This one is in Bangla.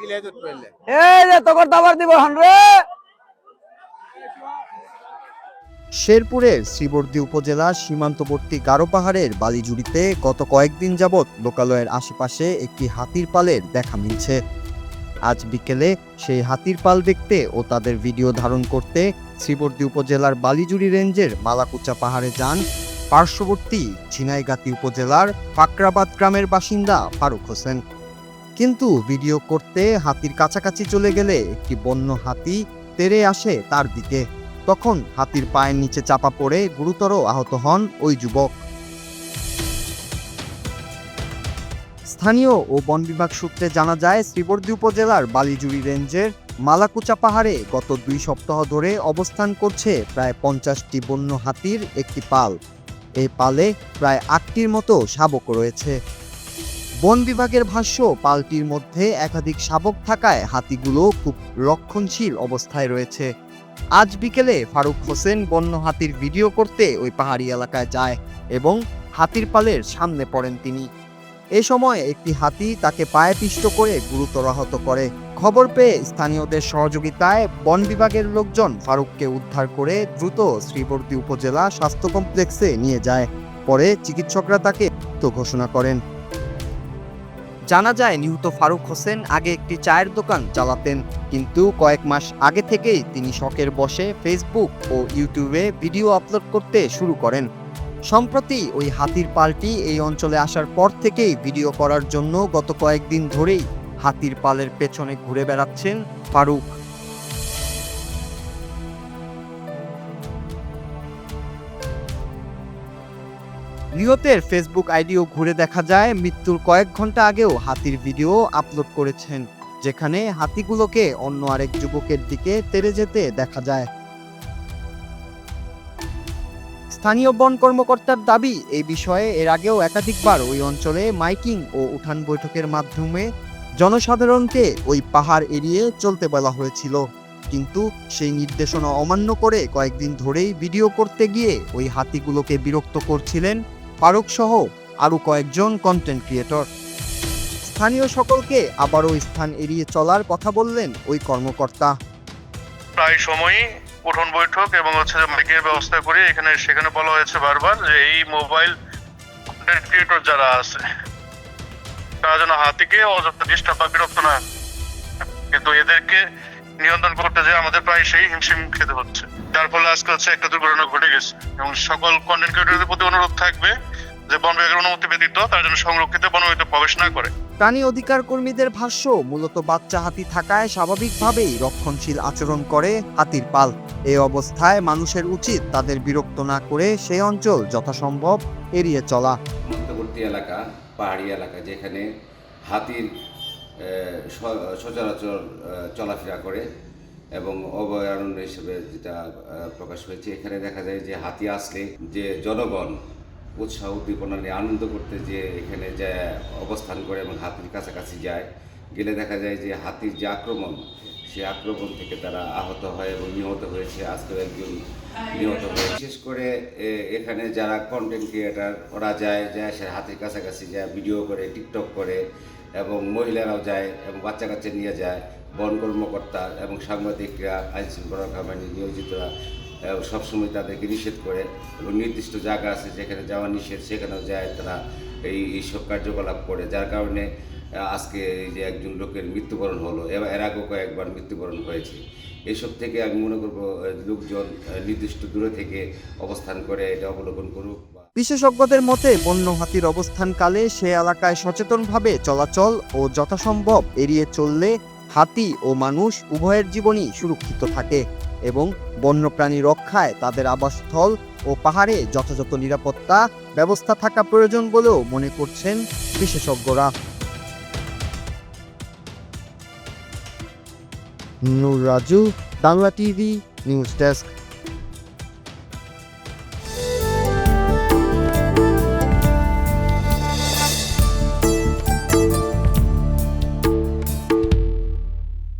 এই যে তোর দাবার দিব হানরে। শেরপুরের শ্রীবর্দী উপজেলার সীমান্তবর্তী গারো পাহাড়ের বালিজুড়িতে গত কয়েকদিন যাবৎ লোকালয়ের আশেপাশে একটি হাতির পালের দেখা মিলছে। আজ বিকেলে সেই হাতির পাল দেখতে ও তাদের ভিডিও ধারণ করতে শ্রীবর্দী উপজেলার বালিজুড়ি রেঞ্জের মালাকুচা পাহাড়ে যান পার্শ্ববর্তী ঝিনাইগাতি উপজেলার ফাকরাবাদ গ্রামের বাসিন্দা ফারুক হোসেন। কিন্তু ভিডিও করতে হাতির কাছাকাছি চলে গেলে একটি বন্য হাতি তেড়ে আসে তার দিকে। তখন হাতির পায়ের নিচে চাপা পড়ে গুরুতর আহত হন ওই যুবক। স্থানীয় ও বন বিভাগ সূত্রে জানা যায়, শ্রীবর্দী উপজেলার বালিজুড়ি রেঞ্জের মালাকুচা পাহাড়ে গত 2 সপ্তাহ ধরে অবস্থান করছে প্রায় 50টি বন্য হাতির একটি পাল। এই পালে প্রায় 8টির মতো শাবক রয়েছে। বন বিভাগের ভাষ্য, পালটির মধ্যে একাধিক শাবক থাকায় হাতিগুলো খুব রক্ষণশীল অবস্থায় রয়েছে। আজ বিকেলে ফারুক হোসেন বন্য হাতির ভিডিও করতে ওই পাহাড়ি এলাকায় যায় এবং হাতির পালের সামনে পড়েন তিনি। এ সময় একটি হাতি তাকে পায়ে পিষ্ট করে গুরুতর আহত করে। খবর পেয়ে স্থানীয়দের সহযোগিতায় বন বিভাগের লোকজন ফারুককে উদ্ধার করে দ্রুত শ্রীবর্দী উপজেলা স্বাস্থ্য কমপ্লেক্সে নিয়ে যায়। পরে চিকিৎসকরা তাকে মৃত ঘোষণা করেন। জানা যায়, নিহত ফারুক হোসেন আগে একটি চায়ের দোকান চালাতেন, কিন্তু কয়েক মাস আগে থেকেই তিনি শখের বশে ফেসবুক ও ইউটিউবে ভিডিও আপলোড করতে শুরু করেন। সম্প্রতি ওই হাতির পালটি এই অঞ্চলে আসার পর থেকেই ভিডিও করার জন্য গত কয়েকদিন ধরেই হাতির পালের পেছনে ঘুরে বেড়াচ্ছেন ফারুক। নিহতের ফেসবুক আইডিও ঘুরে দেখা যায়, মৃত্যুর কয়েক ঘন্টা আগেও হাতির ভিডিও আপলোড করেছেন, যেখানে হাতিগুলোকে অন্য আরেক যুবকের দিকে তেড়ে যেতে দেখা যায়। স্থানীয় বন কর্মকর্তার দাবি, এই বিষয়ে এর আগেও একাধিকবার ওই অঞ্চলে মাইকিং ও উঠান বৈঠকের মাধ্যমে জনসাধারণকে ওই পাহাড় এড়িয়ে চলতে বলা হয়েছিল, কিন্তু সেই নির্দেশনা অমান্য করে কয়েকদিন ধরেই ভিডিও করতে গিয়ে ওই হাতিগুলোকে বিরক্ত করছিলেন ফারুক সহ আরও কয়েকজন কন্টেন্ট ক্রিয়েটর। স্থানীয় সকলকে আবারও স্থান এড়িয়ে চলার কথা বললেন ওই কর্মকর্তা। প্রায় সময়ই উঠোন বৈঠক এবং মাইকের ব্যবস্থা করে সেখানে বলা হয়েছে বারবার যে এই মোবাইল কন্টেন্ট ক্রিয়েটর যারা আছে তারা যেন হাতিকে অযথা ডিস্টার্ব বা বিরক্ত না, কিন্তু এদেরকে নিয়ন্ত্রণ করতে যে আমাদের প্রায় সেই হিমশিম খেতে হচ্ছে, যার ফলে আজকে একটা দুর্ঘটনা ঘটে গেছে। এবং সকল কন্টেন্ট ক্রিয়েটরদের প্রতি অনুরোধ থাকবে যে বন বিভাগের অনুমতি ব্যতীত তারা যেন সংরক্ষিত বনভূমিতে প্রবেশ না করে। প্রাণী অধিকার কর্মীদের ভাষ্য, মূলত বাচ্চা হাতি থাকায় স্বাভাবিকভাবেই রক্ষণশীল আচরণ করে হাতির পাল। এই অবস্থায় মানুষের উচিত তাদের বিরক্ত না করে সেই অঞ্চল যথাসম্ভব এড়িয়ে চলা। মধ্যবর্তী এলাকা, পাহাড়ি এলাকা, যেখানে হাতির সচরাচর চলাফেরা করে এবং অভয়ারণ্য হিসেবে যেটা প্রকাশ হয়েছে, এখানে দেখা যায় যে হাতি আসলে যে জনগণ উৎসাহ উদ্দীপনা নিয়ে আনন্দ করতে যে এখানে যে অবস্থান করে এবং হাতির কাছাকাছি যায়, গেলে দেখা যায় যে হাতির যে আক্রমণ, সেই আক্রমণ থেকে তারা আহত হয় এবং নিহত হয়েছে। আজকেও একজন নিহত হয়ে। বিশেষ করে এখানে যারা কন্টেন্ট ক্রিয়েটার ওরা যায় সে হাতির কাছাকাছি যায়, ভিডিও করে, টিকটক করে, এবং মহিলারাও যায় এবং বাচ্চা কাচ্চা নিয়ে যায়। বন কর্মকর্তা এবং সাংবাদিকরা, আইন শৃঙ্খলা বাহিনী নিয়োজিতরা সবসময় তাদেরকে নিষেধ করে এবং নির্দিষ্ট জায়গা আছে যেখানে যাওয়া নিষেধ, সেখানেও যায় তারা এইসব কার্যকলাপ করে, যার কারণে আজকে এই যে একজন লোকের মৃত্যুবরণ হলো, এর আগেও কয়েকবার মৃত্যুবরণ হয়েছে। এসব থেকে আমি মনে করব লোকজন নির্দিষ্ট দূরে থেকে অবস্থান করে এটা অবলোকন করুক। বিশেষজ্ঞদের মতে, বন্য হাতির অবস্থানকালে সে এলাকায় সচেতনভাবে চলাচল ও যথাসম্ভব এড়িয়ে চললে হাতি ও মানুষ উভয়ের জীবনই সুরক্ষিত থাকে এবং বন্যপ্রাণী রক্ষায় তাদের আবাসস্থল ও পাহাড়ে যথাযথ নিরাপত্তা ব্যবস্থা থাকা প্রয়োজন বলেও মনে করছেন বিশেষজ্ঞরা। Nur Raju, Bangla TV news desk.